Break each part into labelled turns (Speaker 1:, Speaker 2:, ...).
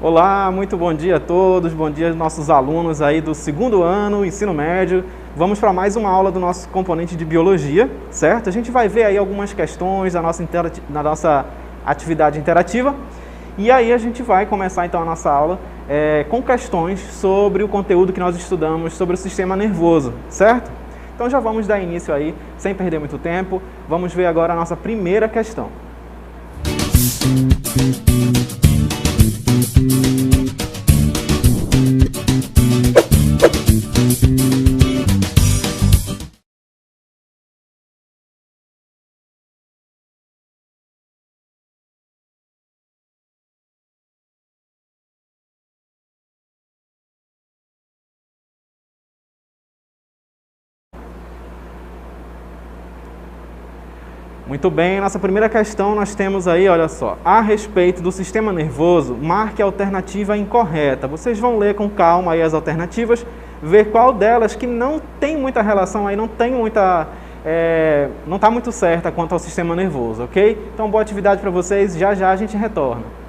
Speaker 1: Olá, muito bom dia a todos, bom dia aos nossos alunos aí do segundo ano, ensino médio. Vamos para mais uma aula do nosso componente de biologia, certo? A gente vai ver aí algumas questões da na nossa atividade interativa e aí a gente vai começar então a nossa aula com questões sobre o conteúdo que nós estudamos sobre o sistema nervoso, certo? Então já vamos dar início aí, sem perder muito tempo. Vamos ver agora a nossa primeira questão. Muito bem, nossa primeira questão nós temos aí, olha só, a respeito do sistema nervoso, marque a alternativa incorreta. Vocês vão ler com calma aí as alternativas, ver qual delas que não tem muita relação aí, não está muito certa quanto ao sistema nervoso, ok? Então boa atividade para vocês, já já a gente retorna.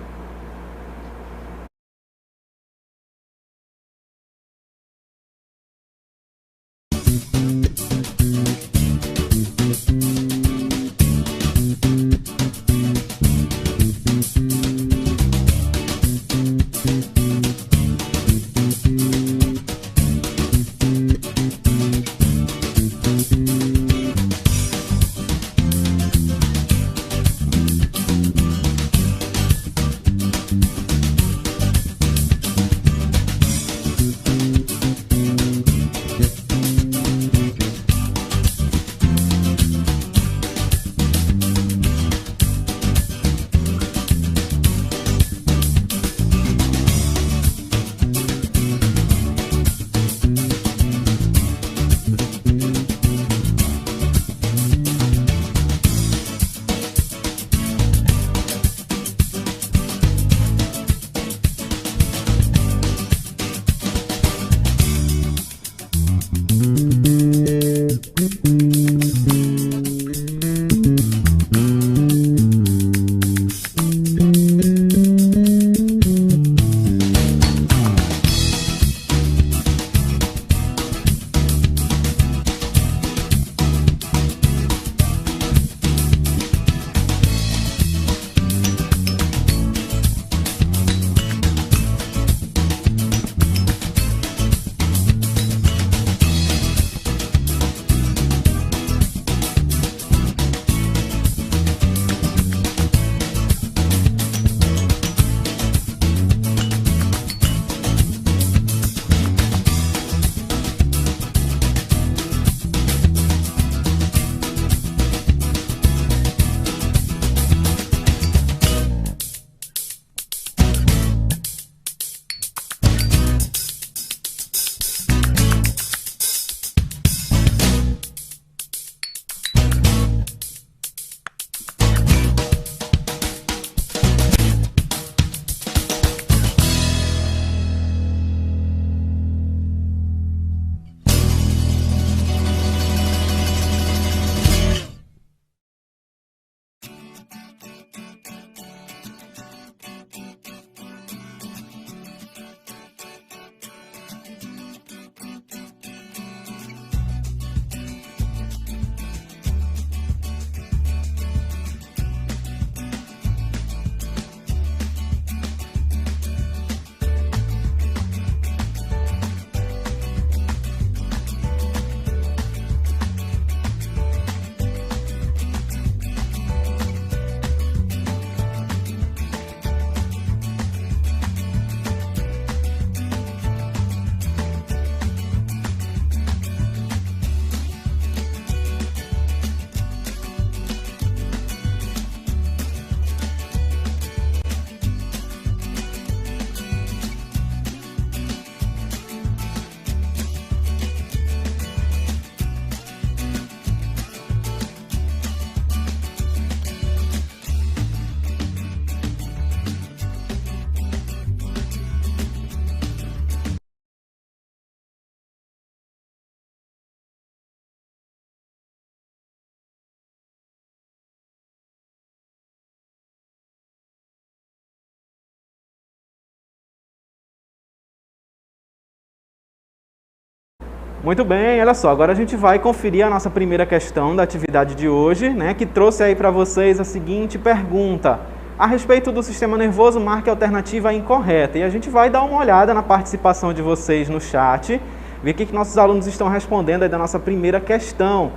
Speaker 1: Muito bem, olha só, agora a gente vai conferir a nossa primeira questão da atividade de hoje, né, que trouxe aí para vocês a seguinte pergunta. A respeito do sistema nervoso, marque a alternativa incorreta. E a gente vai dar uma olhada na participação de vocês no chat, ver o que nossos alunos estão respondendo aí da nossa primeira questão.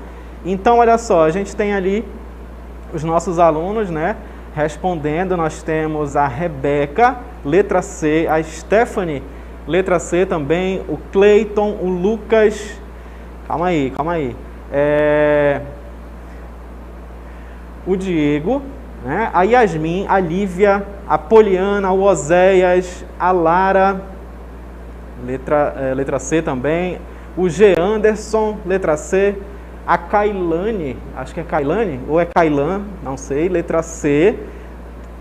Speaker 1: Então, olha só, a gente tem ali os nossos alunos, né, respondendo. Nós temos a Rebeca, letra C, a Stephanie, letra C também, o Cleiton, o Lucas, calma aí, o Diego, né? A Yasmin, a Lívia, a Poliana, o Oséias, a Lara, letra C também, o G. Anderson, letra C, a Kailane, acho que é Kailane, ou é Kailan, não sei, letra C.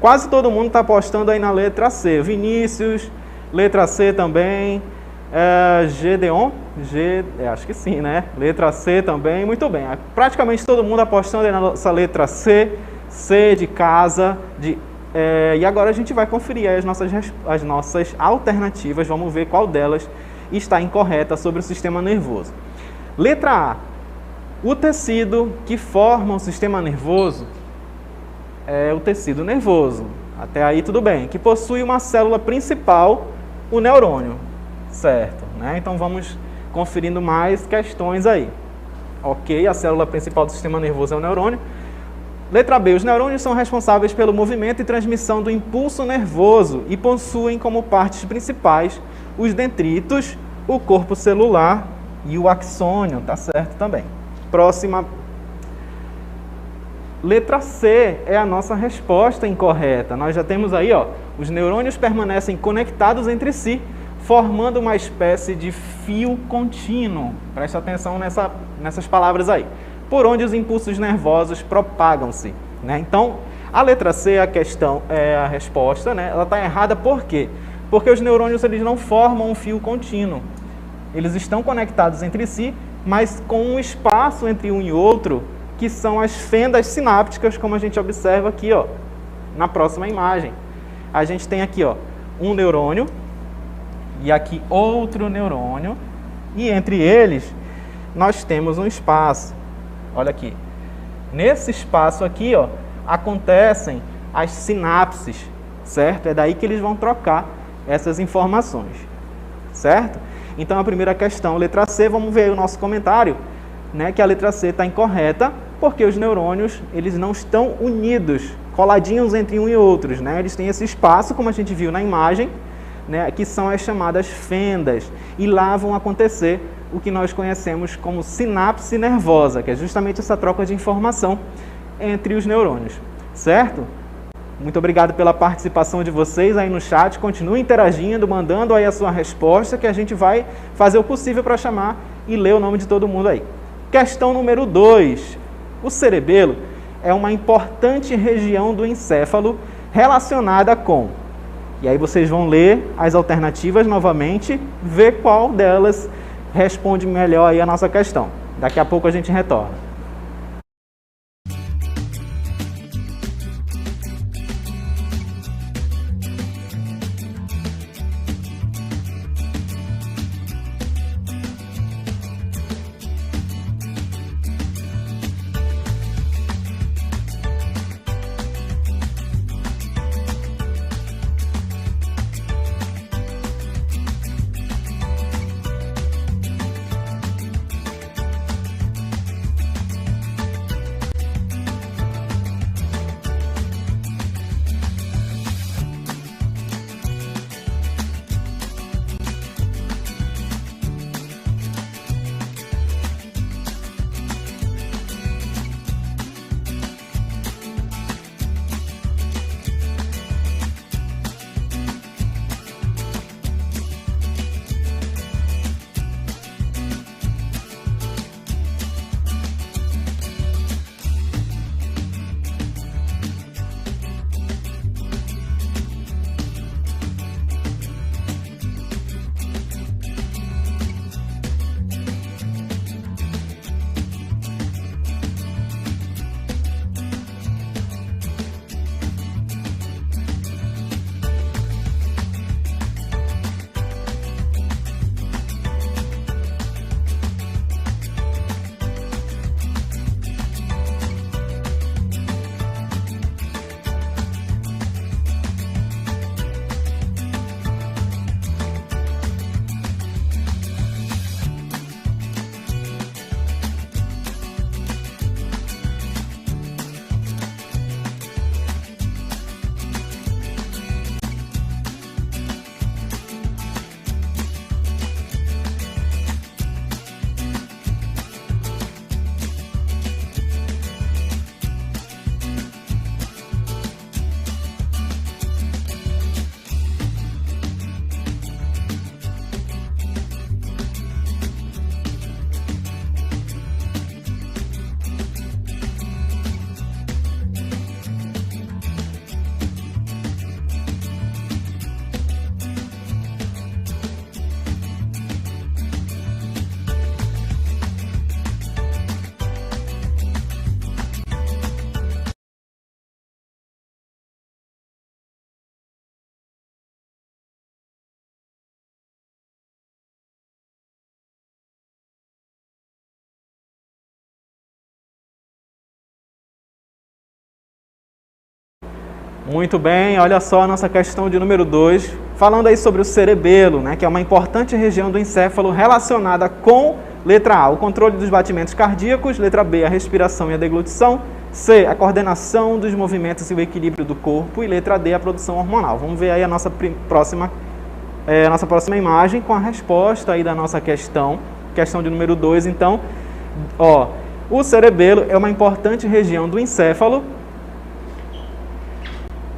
Speaker 1: Quase todo mundo está apostando aí na letra C. Vinícius, letra C também, Gedeon, acho que sim, né? Letra C também, muito bem. Praticamente todo mundo apostando aí na nossa letra C, C de casa, e agora a gente vai conferir aí as nossas alternativas, vamos ver qual delas está incorreta sobre o sistema nervoso. Letra A, o tecido que forma o sistema nervoso é o tecido nervoso, até aí tudo bem, que possui uma célula principal, o neurônio, certo, né? Então vamos conferindo mais questões aí. Ok, a célula principal do sistema nervoso é o neurônio. Letra B, os neurônios são responsáveis pelo movimento e transmissão do impulso nervoso e possuem como partes principais os dendritos, o corpo celular e o axônio, tá certo também. Próxima. Letra C é a nossa resposta incorreta. Nós já temos aí, ó, os neurônios permanecem conectados entre si, formando uma espécie de fio contínuo. Presta atenção nessas palavras aí. Por onde os impulsos nervosos propagam-se, né? Então, a letra C é a resposta, né? Ela está errada por quê? Porque os neurônios eles não formam um fio contínuo. Eles estão conectados entre si, mas com um espaço entre um e outro, que são as fendas sinápticas, como a gente observa aqui, ó, na próxima imagem. A gente tem aqui, ó, um neurônio e aqui outro neurônio, e entre eles nós temos um espaço. Olha aqui. Nesse espaço aqui, ó, acontecem as sinapses, certo? É daí que eles vão trocar essas informações, certo? Então a primeira questão, letra C, vamos ver o nosso comentário, né, que a letra C está incorreta, porque os neurônios eles não estão unidos, coladinhos entre um e outros, né? Eles têm esse espaço, como a gente viu na imagem, né, que são as chamadas fendas, e lá vão acontecer o que nós conhecemos como sinapse nervosa, que é justamente essa troca de informação entre os neurônios, certo? Muito obrigado pela participação de vocês aí no chat, continue interagindo, mandando aí a sua resposta, que a gente vai fazer o possível para chamar e ler o nome de todo mundo aí. Questão número 2. O cerebelo é uma importante região do encéfalo relacionada com... E aí vocês vão ler as alternativas novamente, ver qual delas responde melhor aí a nossa questão. Daqui a pouco a gente retorna. Muito bem, olha só a nossa questão de número 2, falando aí sobre o cerebelo, né, que é uma importante região do encéfalo relacionada com letra A, o controle dos batimentos cardíacos, letra B, a respiração e a deglutição, C, a coordenação dos movimentos e o equilíbrio do corpo e letra D, a produção hormonal. Vamos ver aí a nossa próxima imagem com a resposta aí da nossa questão de número 2. Então, ó, o cerebelo é uma importante região do encéfalo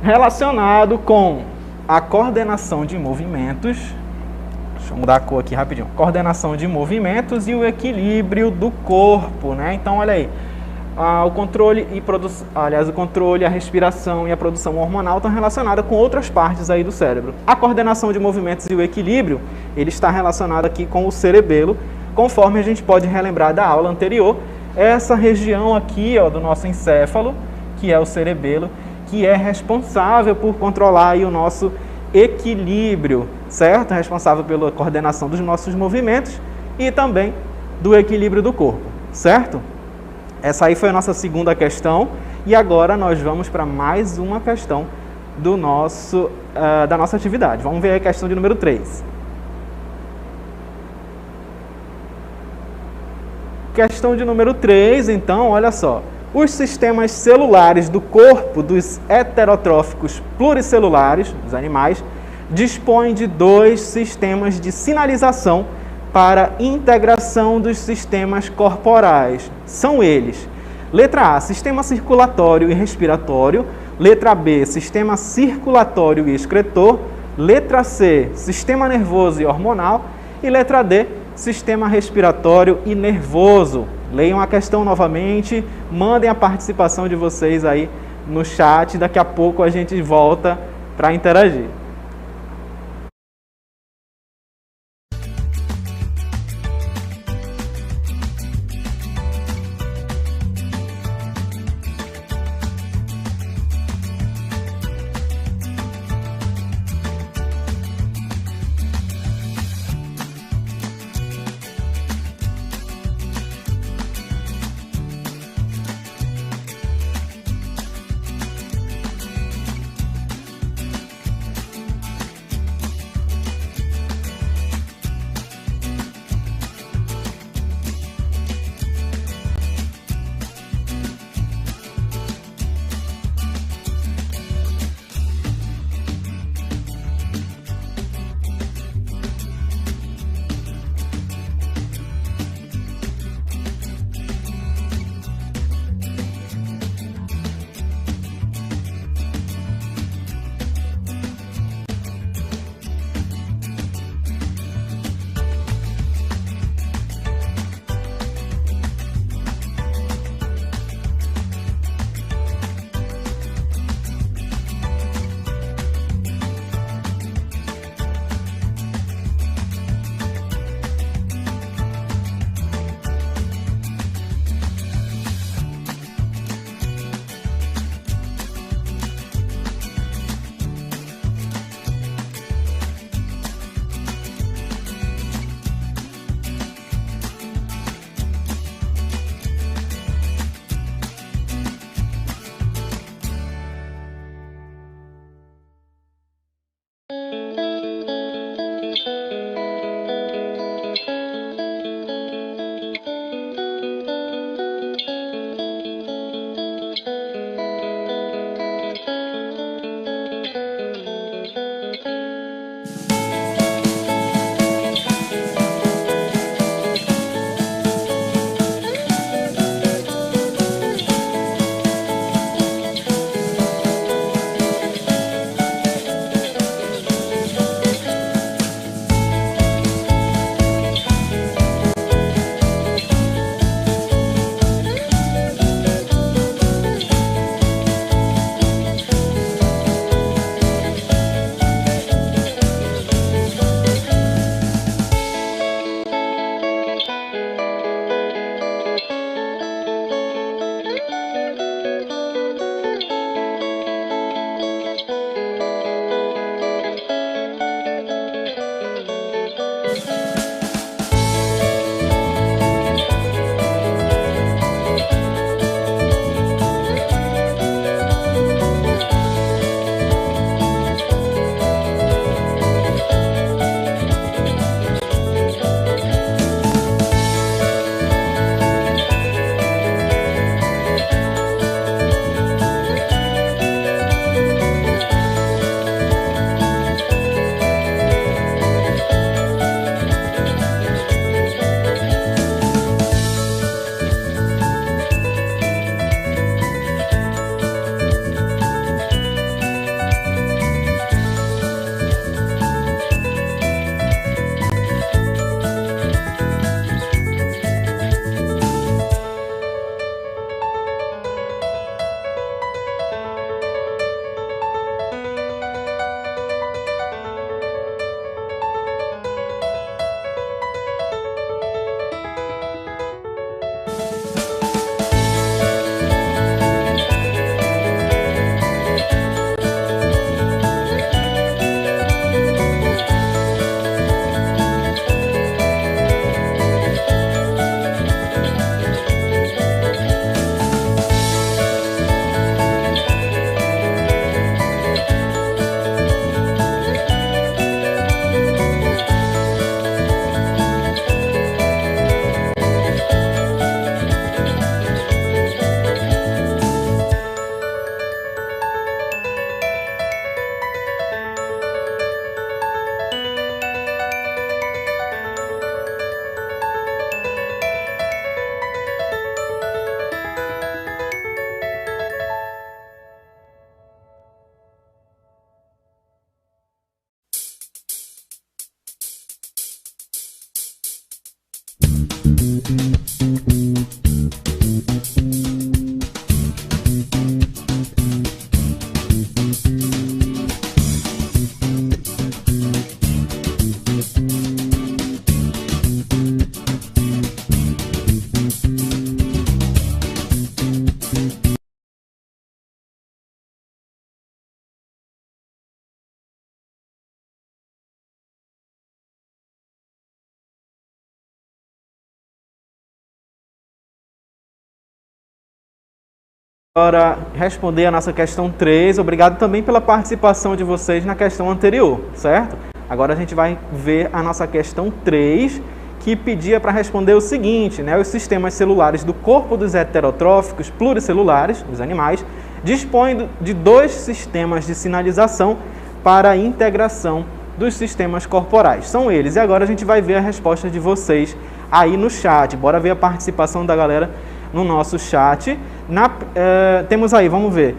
Speaker 1: relacionado com a coordenação de movimentos, deixa eu mudar a cor aqui rapidinho, coordenação de movimentos e o equilíbrio do corpo, né? Então, olha aí, o controle e produção, aliás, o controle, a respiração e a produção hormonal estão relacionadas com outras partes aí do cérebro. A coordenação de movimentos e o equilíbrio, ele está relacionado aqui com o cerebelo, conforme a gente pode relembrar da aula anterior, essa região aqui, ó, do nosso encéfalo, que é o cerebelo, que é responsável por controlar aí o nosso equilíbrio, certo? Responsável pela coordenação dos nossos movimentos e também do equilíbrio do corpo, certo? Essa aí foi a nossa segunda questão e agora nós vamos para mais uma questão da nossa atividade. Vamos ver a questão de número 3. Questão de número 3, então, olha só. Os sistemas celulares do corpo dos heterotróficos pluricelulares, dos animais, dispõem de 2 sistemas de sinalização para integração dos sistemas corporais. São eles: letra A, sistema circulatório e respiratório, letra B, sistema circulatório e excretor, letra C, sistema nervoso e hormonal e letra D, sistema respiratório e nervoso. Leiam a questão novamente, mandem a participação de vocês aí no chat, daqui a pouco a gente volta para interagir. Agora, responder a nossa questão 3. Obrigado também pela participação de vocês na questão anterior, certo? Agora a gente vai ver a nossa questão 3, que pedia para responder o seguinte, né? Os sistemas celulares do corpo dos heterotróficos pluricelulares, os animais, dispõem de dois sistemas de sinalização para a integração dos sistemas corporais. São eles. E agora a gente vai ver a resposta de vocês aí no chat. Bora ver a participação da galera no nosso chat. Temos aí, vamos ver.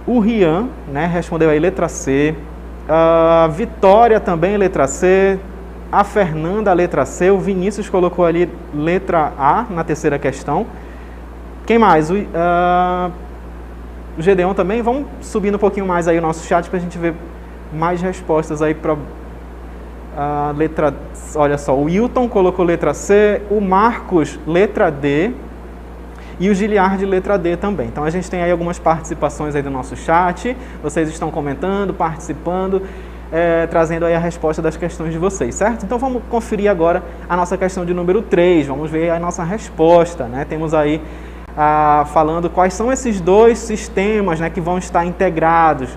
Speaker 1: O Rian, né, respondeu aí letra C. A Vitória também, letra C. A Fernanda, letra C. O Vinícius colocou ali letra A na terceira questão. Quem mais? O Gedeon também. Vamos subindo um pouquinho mais aí o nosso chat para a gente ver mais respostas aí para a letra. Olha só, o Wilton colocou letra C. O Marcos, letra D. E o Giliard, letra D também. Então a gente tem aí algumas participações aí do nosso chat. Vocês estão comentando, participando, trazendo aí a resposta das questões de vocês, certo? Então vamos conferir agora a nossa questão de número 3. Vamos ver a nossa resposta, né? Temos aí falando quais são esses dois sistemas, né, que vão estar integrados.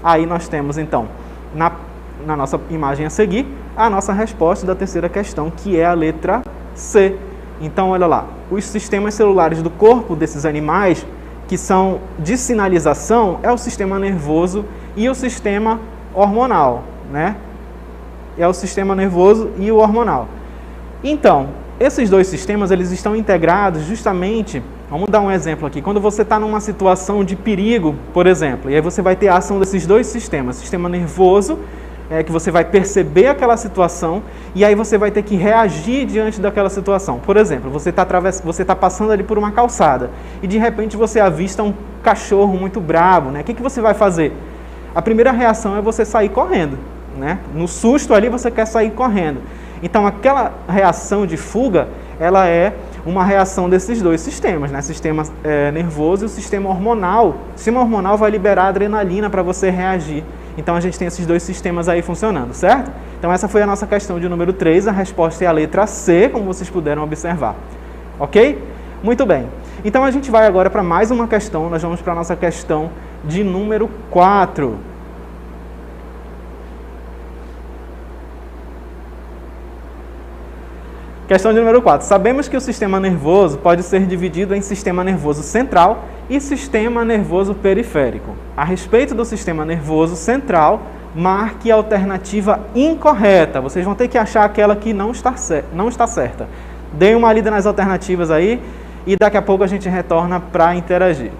Speaker 1: Aí nós temos então, na nossa imagem a seguir, a nossa resposta da terceira questão, que é a letra C. Então, olha lá, os sistemas celulares do corpo desses animais, que são de sinalização, é o sistema nervoso e o sistema hormonal, né? É o sistema nervoso e o hormonal. Então, esses dois sistemas, eles estão integrados justamente, vamos dar um exemplo aqui, quando você está numa situação de perigo, por exemplo, e aí você vai ter a ação desses dois sistemas, sistema nervoso, que você vai perceber aquela situação e aí você vai ter que reagir diante daquela situação. Por exemplo, você está passando ali por uma calçada e de repente você avista um cachorro muito bravo, né? O que você vai fazer? A primeira reação é você sair correndo, né? No susto ali você quer sair correndo. Então aquela reação de fuga, ela é uma reação desses dois sistemas, né? Sistema nervoso e o sistema hormonal. O sistema hormonal vai liberar adrenalina para você reagir. Então a gente tem esses dois sistemas aí funcionando, certo? Então essa foi a nossa questão de número 3, a resposta é a letra C, como vocês puderam observar. Ok? Muito bem. Então a gente vai agora para mais uma questão, nós vamos para a nossa questão de número 4. Questão de número 4. Sabemos que o sistema nervoso pode ser dividido em sistema nervoso central e sistema nervoso periférico. A respeito do sistema nervoso central, marque a alternativa incorreta. Vocês vão ter que achar aquela que não está certa. Deem uma lida nas alternativas aí e daqui a pouco a gente retorna para interagir.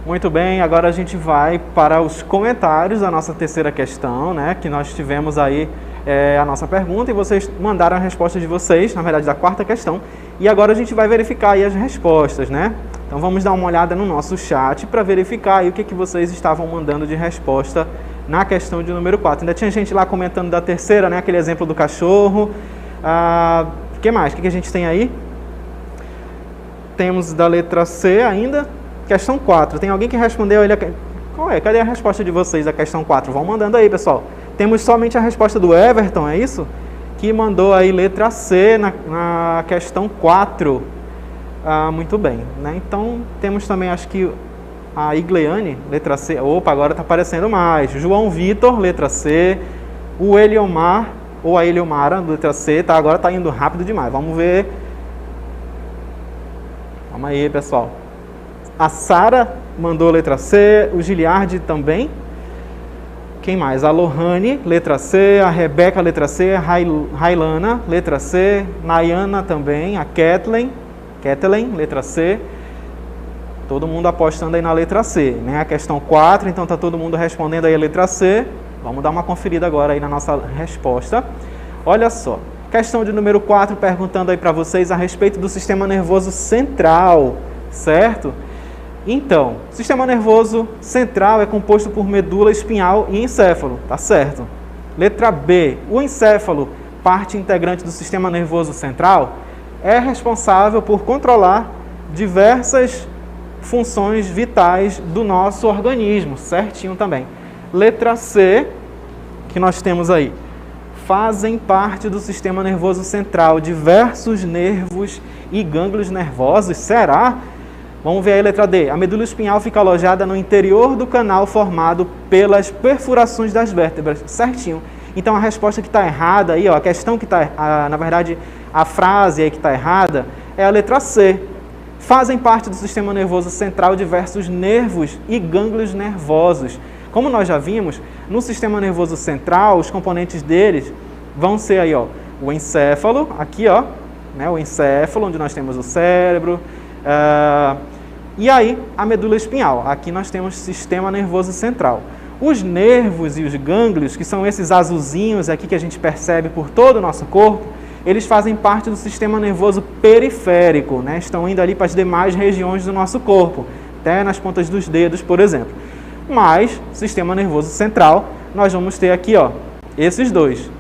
Speaker 1: Muito bem, agora a gente vai para os comentários da nossa terceira questão, né? Que nós tivemos aí a nossa pergunta e vocês mandaram a resposta de vocês, na verdade da quarta questão. E agora a gente vai verificar aí as respostas, né? Então vamos dar uma olhada no nosso chat para verificar aí o que vocês estavam mandando de resposta na questão de número 4. Ainda tinha gente lá comentando da terceira, né? Aquele exemplo do cachorro. O que mais? O que a gente tem aí? Temos da letra C ainda. Questão 4. Tem alguém que respondeu ele? Qual é? Cadê a resposta de vocês da questão 4? Vão mandando aí, pessoal. Temos somente a resposta do Everton, é isso? Que mandou aí letra C na questão 4. Muito bem, né? Então, temos também, acho que a Igleane, letra C. Opa, agora está aparecendo mais. João Vitor, letra C. O Eliomar, ou a Eliomara, letra C. Tá, agora está indo rápido demais. Vamos ver. Calma aí, pessoal. A Sara mandou letra C. O Giliardi também. Quem mais? A Lohane, letra C. A Rebeca, letra C. A Railana, letra C. Nayana também. A Kathleen, letra C. Todo mundo apostando aí na letra C, né? A questão 4, então está todo mundo respondendo aí a letra C. Vamos dar uma conferida agora aí na nossa resposta. Olha só, questão de número 4, perguntando aí para vocês a respeito do sistema nervoso central, certo? Então, o sistema nervoso central é composto por medula espinhal e encéfalo, tá certo? Letra B, o encéfalo, parte integrante do sistema nervoso central, é responsável por controlar diversas funções vitais do nosso organismo, certinho também. Letra C, que nós temos aí, fazem parte do sistema nervoso central diversos nervos e gânglios nervosos, será? Vamos ver aí a letra D. A medula espinhal fica alojada no interior do canal formado pelas perfurações das vértebras, certinho. Então a resposta que está errada aí, ó, a questão que está, na verdade, a frase aí que está errada é a letra C. Fazem parte do sistema nervoso central diversos nervos e gânglios nervosos. Como nós já vimos, no sistema nervoso central, os componentes deles vão ser aí, ó, o encéfalo, aqui, ó, né, o encéfalo, onde nós temos o cérebro, e aí a medula espinhal. Aqui nós temos o sistema nervoso central. Os nervos e os gânglios, que são esses azulzinhos aqui que a gente percebe por todo o nosso corpo, eles fazem parte do sistema nervoso periférico, né? Estão indo ali para as demais regiões do nosso corpo, até nas pontas dos dedos, por exemplo. Mas, sistema nervoso central, nós vamos ter aqui, ó, esses dois.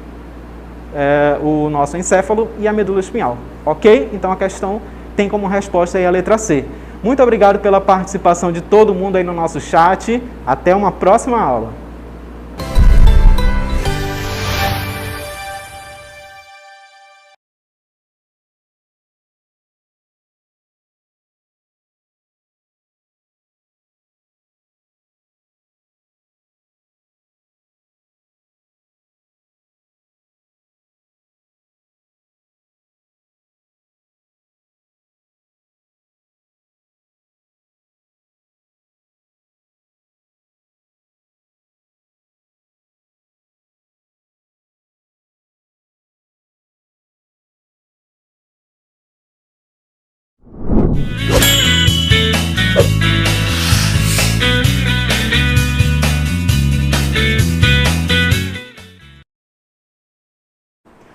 Speaker 1: O nosso encéfalo e a medula espinhal, ok? Então a questão tem como resposta aí a letra C. Muito obrigado pela participação de todo mundo aí no nosso chat. Até uma próxima aula.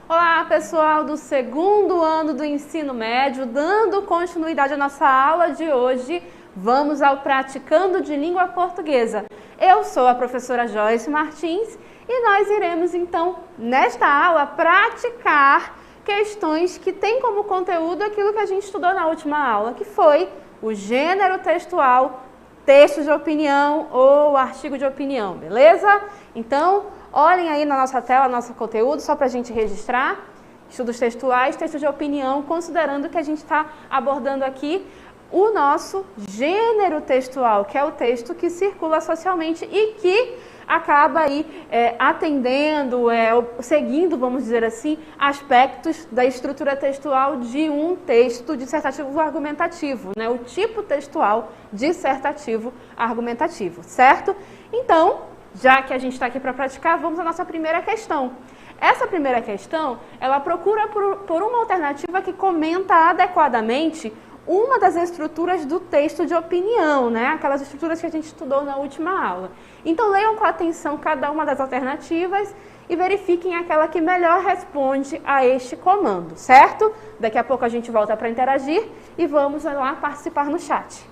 Speaker 2: Olá, pessoal do segundo ano do ensino médio, dando continuidade à nossa aula de hoje, vamos ao Praticando de Língua Portuguesa. Eu sou a professora Joyce Martins e nós iremos então, nesta aula, praticar questões que têm como conteúdo aquilo que a gente estudou na última aula, que foi o gênero textual, texto de opinião ou artigo de opinião, beleza? Então, olhem aí na nossa tela, nosso conteúdo, só para a gente registrar. Estudos textuais, texto de opinião, considerando que a gente está abordando aqui o nosso gênero textual, que é o texto que circula socialmente e que acaba aí atendendo, seguindo, vamos dizer assim, aspectos da estrutura textual de um texto dissertativo argumentativo, né? O tipo textual dissertativo argumentativo, certo? Então, já que a gente está aqui para praticar, vamos à nossa primeira questão. Essa primeira questão, ela procura por uma alternativa que comenta adequadamente uma das estruturas do texto de opinião, né? Aquelas estruturas que a gente estudou na última aula. Então, leiam com atenção cada uma das alternativas e verifiquem aquela que melhor responde a este comando, certo? Daqui a pouco a gente volta para interagir e vamos lá participar no chat.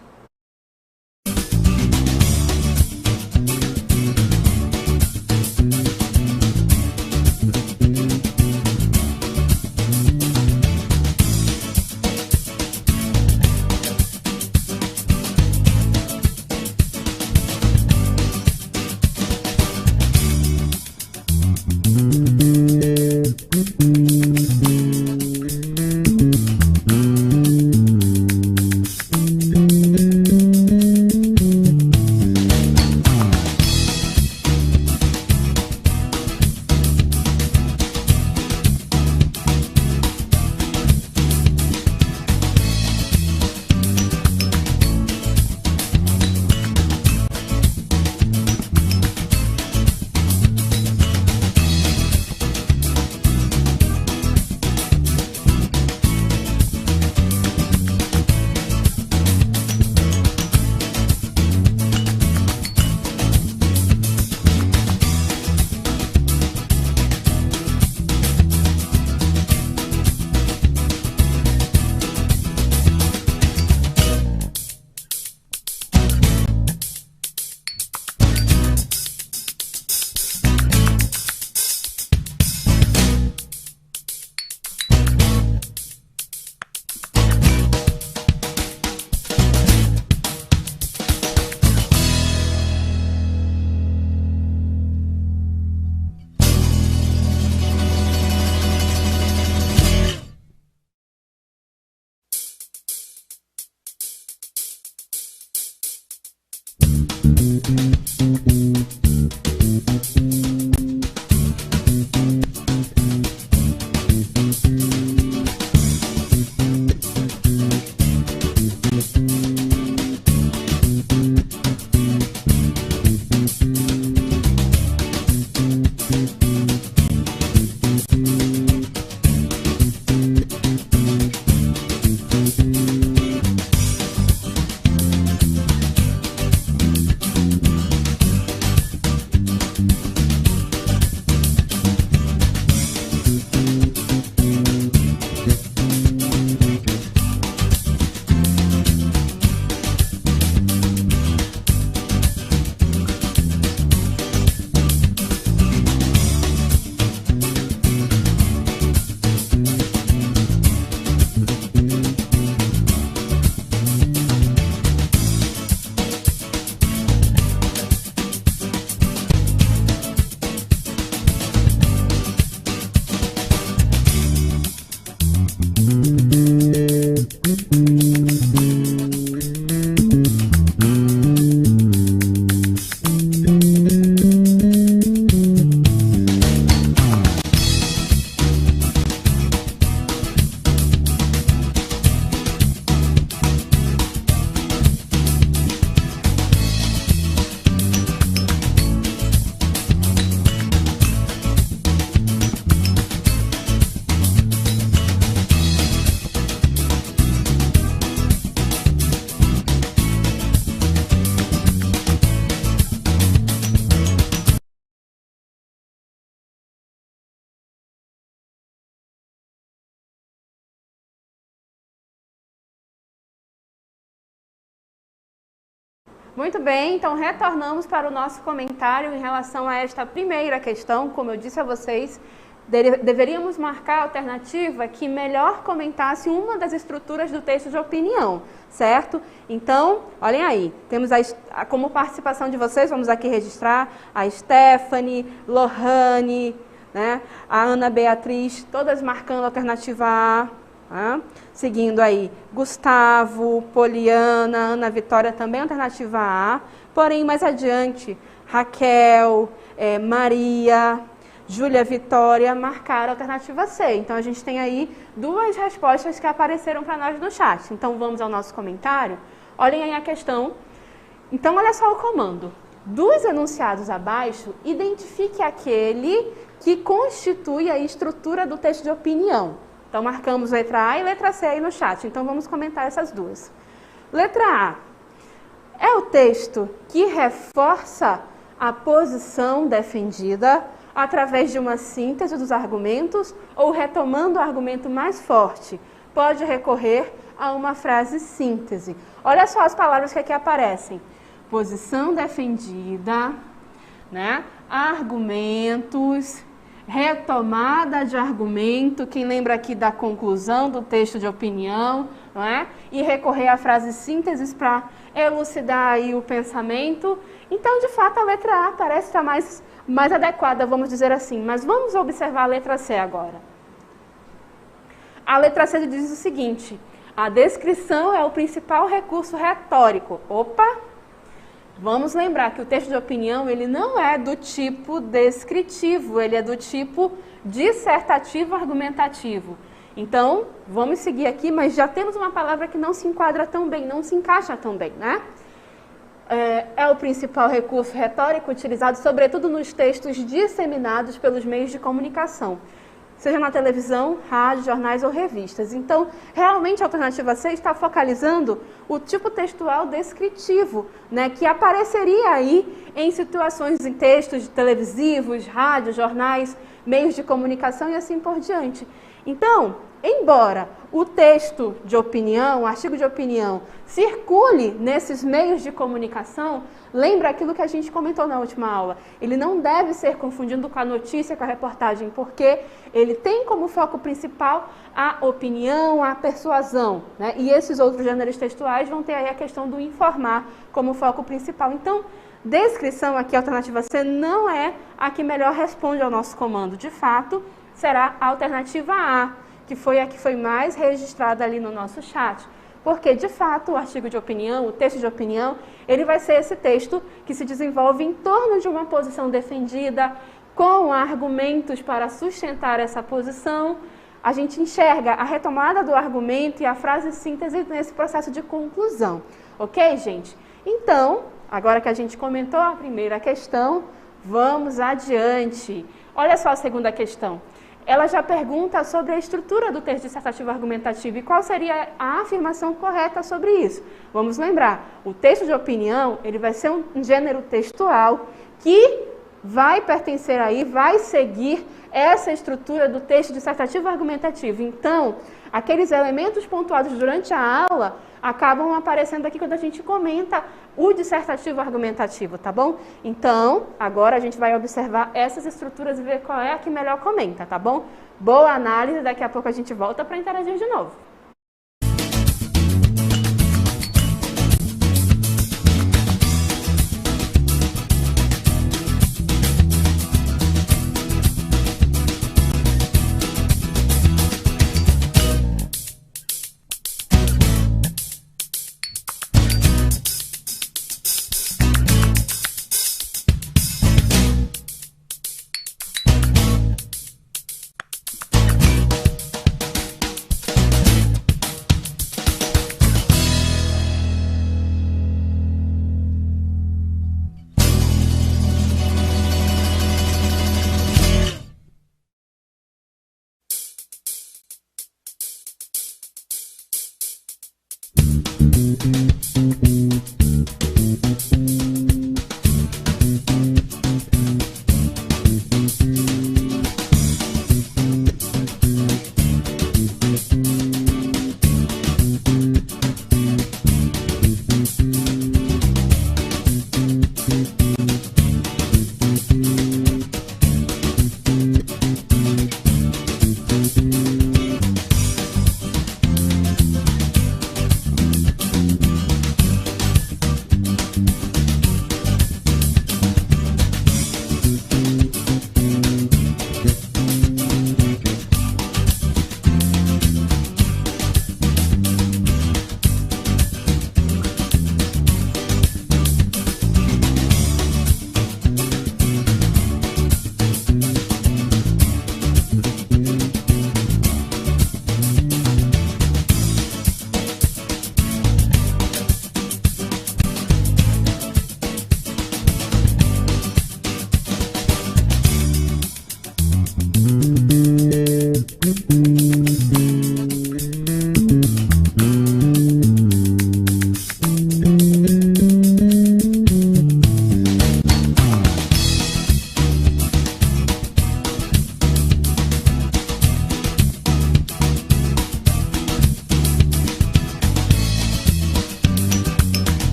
Speaker 2: Muito bem, então retornamos para o nosso comentário em relação a esta primeira questão. Como eu disse a vocês, deveríamos marcar a alternativa que melhor comentasse uma das estruturas do texto de opinião, certo? Então, olhem aí, temos como participação de vocês, vamos aqui registrar a Stephanie, Lohane, né, a Ana Beatriz, todas marcando a alternativa A. Seguindo aí, Gustavo, Poliana, Ana Vitória, também alternativa A. Porém, mais adiante, Raquel, Maria, Júlia Vitória marcaram a alternativa C. Então, a gente tem aí duas respostas que apareceram para nós no chat. Então, vamos ao nosso comentário. Olhem aí a questão. Então, olha só o comando. Dos enunciados abaixo, identifique aquele que constitui a estrutura do texto de opinião. Então, marcamos letra A e letra C aí no chat. Então, vamos comentar essas duas. Letra A. É o texto que reforça a posição defendida através de uma síntese dos argumentos ou retomando o argumento mais forte. Pode recorrer a uma frase síntese. Olha só as palavras que aqui aparecem. Posição defendida, né? Argumentos, retomada de argumento, quem lembra aqui da conclusão do texto de opinião, não é? E recorrer à frase síntese para elucidar aí o pensamento. Então, de fato, a letra A parece estar mais adequada, vamos dizer assim. Mas vamos observar a letra C agora. A letra C diz o seguinte: a descrição é o principal recurso retórico. Opa! Vamos lembrar que o texto de opinião, ele não é do tipo descritivo, ele é do tipo dissertativo argumentativo. Então, vamos seguir aqui, mas já temos uma palavra que não se enquadra tão bem, não se encaixa tão bem, né? É o principal recurso retórico utilizado, sobretudo nos textos disseminados pelos meios de comunicação, seja na televisão, rádio, jornais ou revistas. Então, realmente a alternativa C está focalizando o tipo textual descritivo, né, que apareceria aí em situações, em textos televisivos, rádio, jornais, meios de comunicação e assim por diante. Então, embora o texto de opinião, o artigo de opinião, circule nesses meios de comunicação, lembra aquilo que a gente comentou na última aula. Ele não deve ser confundido com a notícia, com a reportagem, porque ele tem como foco principal a opinião, a persuasão, né? E esses outros gêneros textuais vão ter aí a questão do informar como foco principal. Então, descrição aqui, a alternativa C, não é a que melhor responde ao nosso comando. De fato, será a alternativa A, que foi a que foi mais registrada ali no nosso chat. Porque, de fato, o artigo de opinião, o texto de opinião, ele vai ser esse texto que se desenvolve em torno de uma posição defendida, com argumentos para sustentar essa posição. A gente enxerga a retomada do argumento e a frase síntese nesse processo de conclusão. Ok, gente? Então, agora que a gente comentou a primeira questão, vamos adiante. Olha só a segunda questão. Ela já pergunta sobre a estrutura do texto dissertativo argumentativo e qual seria a afirmação correta sobre isso. Vamos lembrar, o texto de opinião, ele vai ser um gênero textual que vai pertencer aí, vai seguir essa estrutura do texto dissertativo argumentativo. Então, aqueles elementos pontuados durante a aula acabam aparecendo aqui quando a gente comenta o dissertativo argumentativo, tá bom? Então, agora a gente vai observar essas estruturas e ver qual é a que melhor comenta, tá bom? Boa análise, daqui a pouco a gente volta para interagir de novo.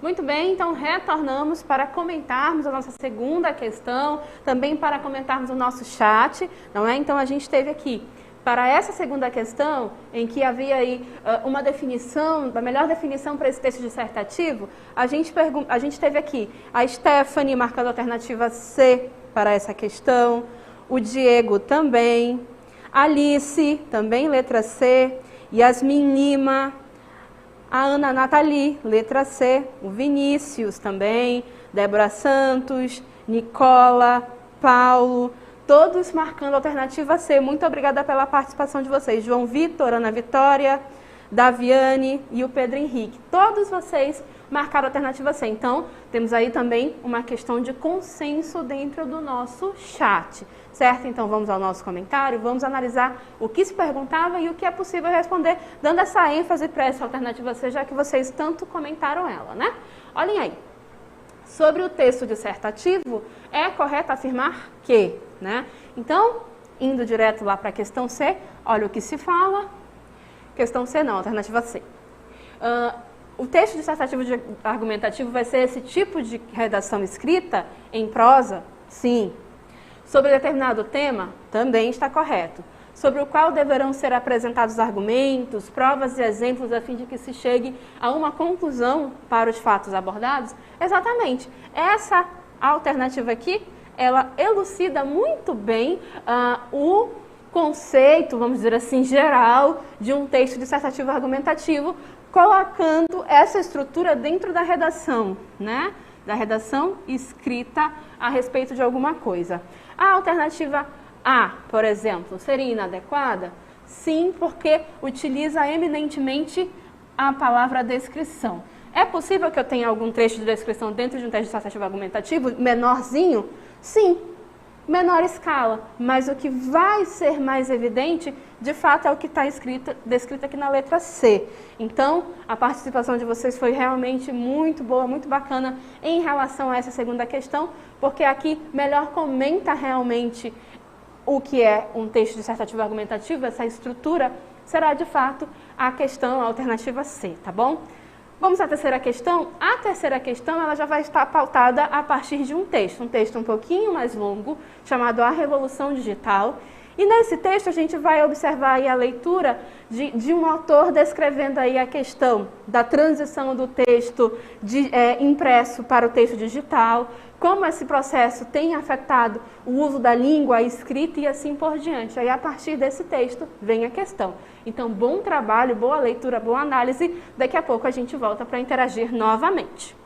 Speaker 2: Muito bem, então retornamos para comentarmos a nossa segunda questão, também para comentarmos o nosso chat, não é? Então a gente teve aqui, para essa segunda questão, em que havia aí uma definição, a melhor definição para esse texto dissertativo, a gente teve aqui a Stephanie marcando a alternativa C para essa questão, o Diego também, Alice, também letra C, Yasmin Lima, a Ana Nathalie, letra C, o Vinícius também, Débora Santos, Nicola, Paulo, todos marcando a alternativa C. Muito obrigada pela participação de vocês. João Vitor, Ana Vitória, Daviane e o Pedro Henrique. Todos vocês marcaram a alternativa C. Então, temos aí também uma questão de consenso dentro do nosso chat, certo? Então, vamos ao nosso comentário, vamos analisar o que se perguntava e o que é possível responder, dando essa ênfase para essa alternativa C, já que vocês tanto comentaram ela, né? Olhem aí. Sobre o texto dissertativo, é correto afirmar que, né? Então, indo direto lá para a questão C, olha o que se fala. Questão C não, alternativa C. O texto dissertativo argumentativo vai ser esse tipo de redação escrita em prosa? Sim. Sobre determinado tema? Também está correto. Sobre o qual deverão ser apresentados argumentos, provas e exemplos a fim de que se chegue a uma conclusão para os fatos abordados? Exatamente. Essa alternativa aqui, ela elucida muito bem o conceito, vamos dizer assim, geral de um texto dissertativo argumentativo, colocando essa estrutura dentro da redação, né? Da redação escrita a respeito de alguma coisa. A alternativa A, por exemplo, seria inadequada? Sim, porque utiliza eminentemente a palavra descrição. É possível que eu tenha algum trecho de descrição dentro de um texto dissertativo argumentativo, menorzinho? Sim, menor escala, mas o que vai ser mais evidente, de fato, é o que está descrito aqui na letra C. Então, a participação de vocês foi realmente muito boa, muito bacana em relação a essa segunda questão, porque aqui melhor comenta realmente o que é um texto dissertativo argumentativo, essa estrutura, será de fato a questão, a alternativa C, tá bom? Vamos à terceira questão. A terceira questão ela já vai estar pautada a partir de um texto um pouquinho mais longo, chamado A Revolução Digital. E nesse texto a gente vai observar aí a leitura de um autor descrevendo aí a questão da transição do texto impresso para o texto digital, como esse processo tem afetado o uso da língua, a escrita e assim por diante. Aí a partir desse texto vem a questão. Então, bom trabalho, boa leitura, boa análise. Daqui a pouco a gente volta para interagir novamente.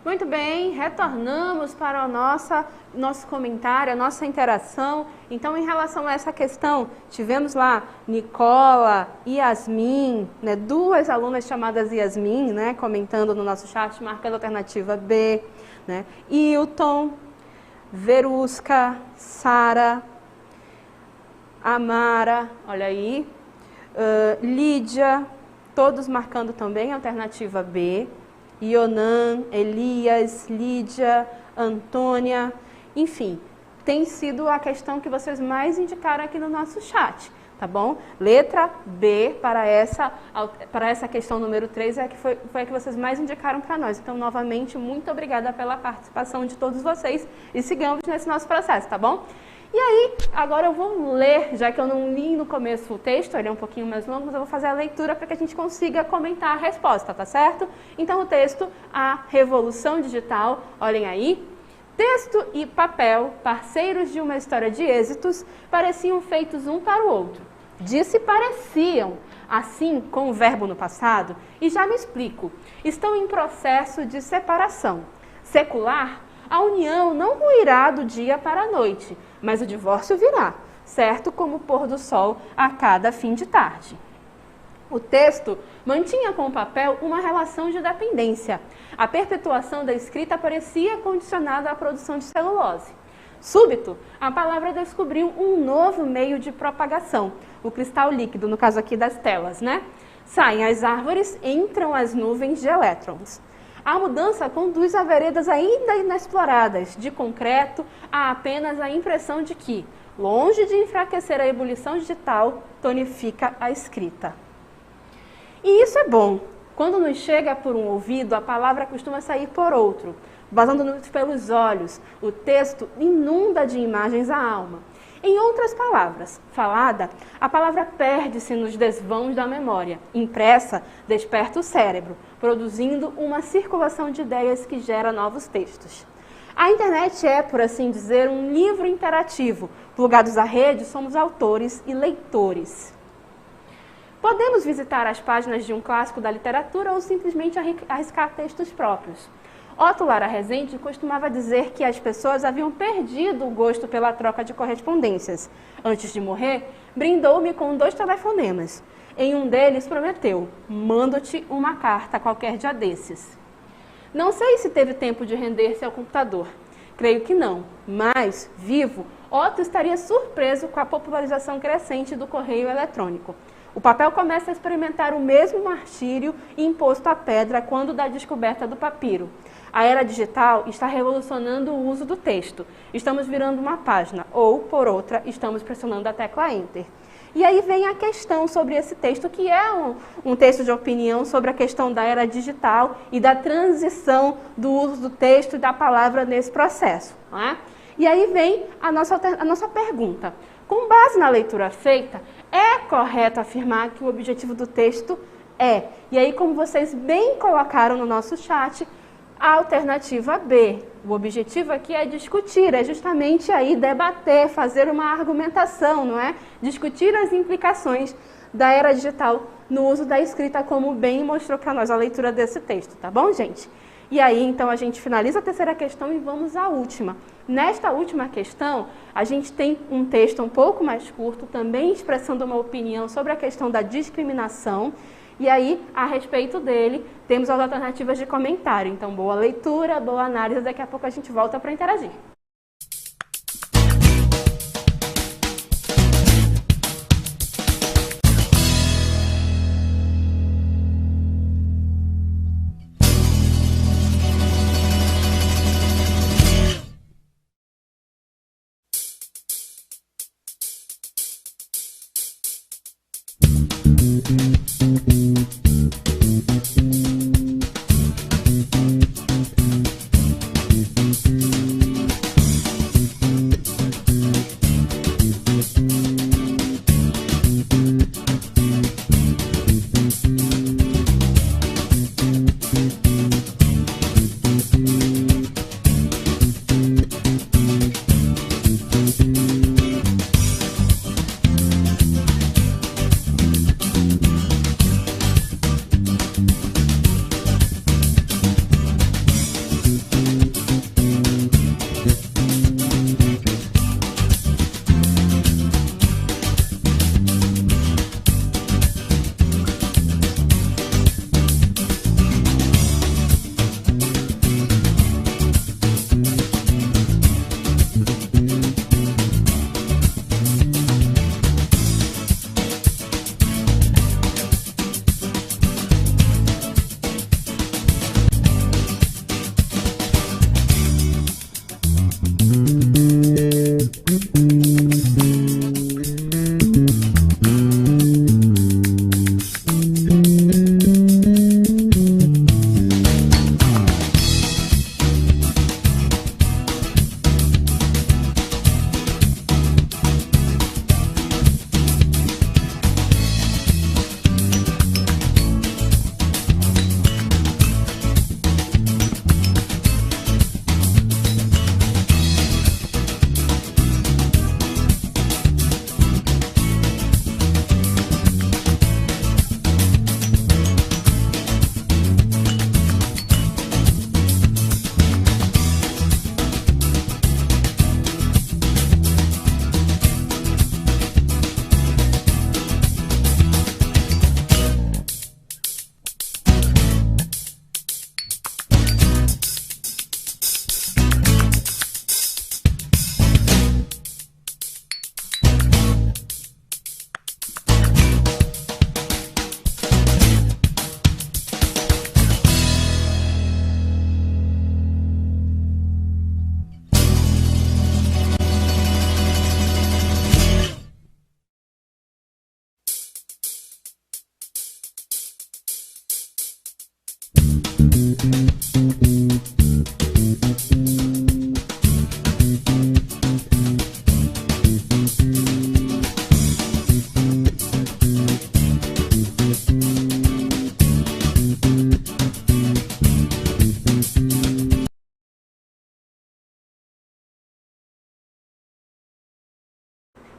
Speaker 2: Muito bem, retornamos para o nosso comentário, a nossa interação. Então, em relação a essa questão, tivemos lá Nicola, Yasmin, né, duas alunas chamadas Yasmin, né, comentando no nosso chat, marcando a alternativa B, né, Hilton, Verusca, Sara, Amara, olha aí, Lídia, todos marcando também a alternativa B. Ionan, Elias, Lídia, Antônia, enfim, tem sido a questão que vocês mais indicaram aqui no nosso chat, tá bom? Letra B para essa questão número 3 foi a que vocês mais indicaram para nós. Então, novamente, muito obrigada pela participação de todos vocês e sigamos nesse nosso processo, tá bom? E aí, agora eu vou ler, já que eu não li no começo o texto, ele é um pouquinho mais longo, mas eu vou fazer a leitura para que a gente consiga comentar a resposta, tá certo? Então, o texto, a Revolução Digital, olhem aí. Texto e papel, parceiros de uma história de êxitos, pareciam feitos um para o outro. Disse pareciam, assim com o verbo no passado, e já me explico. Estão em processo de separação. Secular, a união não ruirá do dia para a noite, mas o divórcio virá, certo como o pôr do sol a cada fim de tarde. O texto mantinha com o papel uma relação de dependência. A perpetuação da escrita parecia condicionada à produção de celulose. Súbito, a palavra descobriu um novo meio de propagação, o cristal líquido, no caso aqui das telas, né? Saem as árvores, entram as nuvens de elétrons. A mudança conduz a veredas ainda inexploradas, de concreto a apenas a impressão de que, longe de enfraquecer a ebulição digital, tonifica a escrita. E isso é bom. Quando nos chega por um ouvido, a palavra costuma sair por outro. Vazando-nos pelos olhos, o texto inunda de imagens a alma. Em outras palavras, falada, a palavra perde-se nos desvãos da memória. Impressa, desperta o cérebro, produzindo uma circulação de ideias que gera novos textos. A internet é, por assim dizer, um livro interativo. Plugados à rede, somos autores e leitores. Podemos visitar as páginas de um clássico da literatura ou simplesmente arriscar textos próprios. Otto Lara Rezende costumava dizer que as pessoas haviam perdido o gosto pela troca de correspondências. Antes de morrer, brindou-me com 2 telefonemas. Em um deles prometeu: mando-te uma carta qualquer dia desses. Não sei se teve tempo de render-se ao computador. Creio que não, mas, vivo, Otto estaria surpreso com a popularização crescente do correio eletrônico. O papel começa a experimentar o mesmo martírio imposto à pedra quando da descoberta do papiro. A era digital está revolucionando o uso do texto. Estamos virando uma página, ou, por outra, estamos pressionando a tecla Enter. E aí vem a questão sobre esse texto, que é um texto de opinião sobre a questão da era digital e da transição do uso do texto e da palavra nesse processo. Não é? E aí vem a nossa pergunta. Com base na leitura feita, é correto afirmar que o objetivo do texto é, e aí como vocês bem colocaram no nosso chat, a alternativa B. O objetivo aqui é discutir, é justamente aí debater, fazer uma argumentação, não é? Discutir as implicações da era digital no uso da escrita, como bem mostrou para nós a leitura desse texto, tá bom, gente? E aí, então, a gente finaliza a terceira questão e vamos à última. Nesta última questão, a gente tem um texto um pouco mais curto, também expressando uma opinião sobre a questão da discriminação. E aí, a respeito dele, temos as alternativas de comentário. Então, boa leitura, boa análise, daqui a pouco a gente volta para interagir.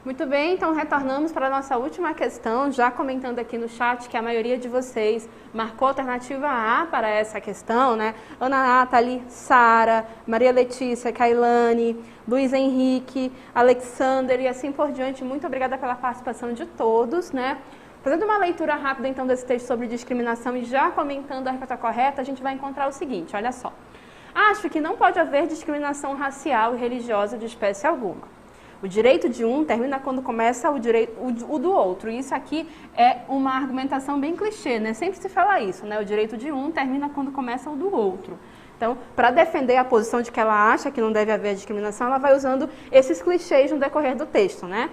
Speaker 2: Muito bem, então retornamos para a nossa última questão, já comentando aqui no chat que a maioria de vocês marcou a alternativa A para essa questão, né? Ana Nathalie, Sara, Maria Letícia, Kailane, Luiz Henrique, Alexander e assim por diante. Muito obrigada pela participação de todos, né? Fazendo uma leitura rápida então desse texto sobre discriminação e já comentando a resposta correta, a gente vai encontrar o seguinte, olha só. Acho que não pode haver discriminação racial e religiosa de espécie alguma. O direito de um termina quando começa o do outro. E isso aqui é uma argumentação bem clichê, né? Sempre se fala isso, né? O direito de um termina quando começa o do outro. Então, para defender a posição de que ela acha que não deve haver discriminação, ela vai usando esses clichês no decorrer do texto, né?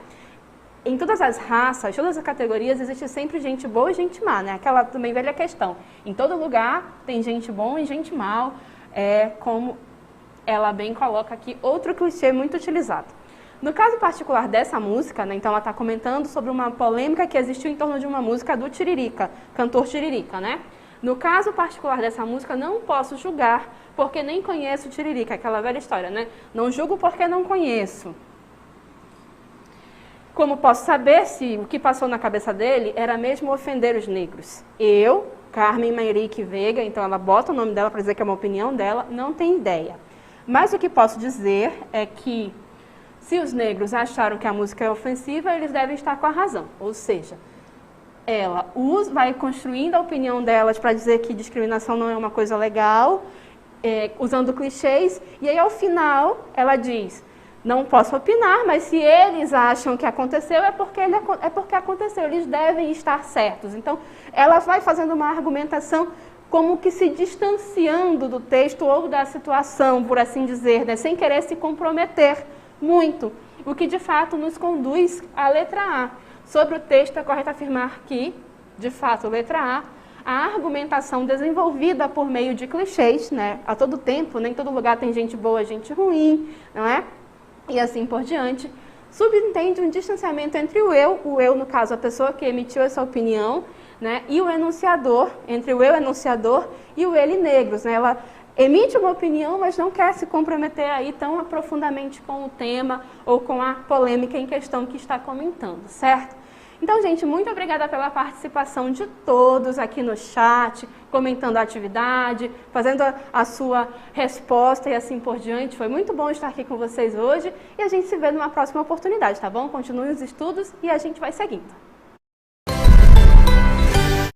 Speaker 2: Em todas as raças, todas as categorias, existe sempre gente boa e gente má, né? Aquela também velha questão. Em todo lugar tem gente bom e gente mal, como ela bem coloca aqui, outro clichê muito utilizado. No caso particular dessa música, né, então ela está comentando sobre uma polêmica que existiu em torno de uma música do Tiririca, cantor Tiririca, né? No caso particular dessa música, não posso julgar porque nem conheço o Tiririca, aquela velha história, né? Não julgo porque não conheço. Como posso saber se o que passou na cabeça dele era mesmo ofender os negros? Carmen Meirique Veiga, então ela bota o nome dela para dizer que é uma opinião dela, não tem ideia. Mas o que posso dizer é que se os negros acharam que a música é ofensiva, eles devem estar com a razão. Ou seja, ela vai construindo a opinião delas para dizer que discriminação não é uma coisa legal, usando clichês, e aí ao final ela diz, não posso opinar, mas se eles acham que aconteceu, é porque aconteceu, eles devem estar certos. Então, ela vai fazendo uma argumentação como que se distanciando do texto ou da situação, por assim dizer, né? Sem querer se comprometer muito, o que de fato nos conduz à letra A. Sobre o texto, é correto afirmar que, de fato, letra A argumentação desenvolvida por meio de clichês, né? A todo tempo, nem todo lugar tem gente boa, gente ruim, não é? E assim por diante, subentende um distanciamento entre o eu, no caso, a pessoa que emitiu essa opinião, né? E o enunciador, entre o eu enunciador e o ele negros, né? Ela emite uma opinião, mas não quer se comprometer aí tão profundamente com o tema ou com a polêmica em questão que está comentando, certo? Então, gente, muito obrigada pela participação de todos aqui no chat, comentando a atividade, fazendo a sua resposta e assim por diante. Foi muito bom estar aqui com vocês hoje e a gente se vê numa próxima oportunidade, tá bom? Continuem os estudos e a gente vai seguindo.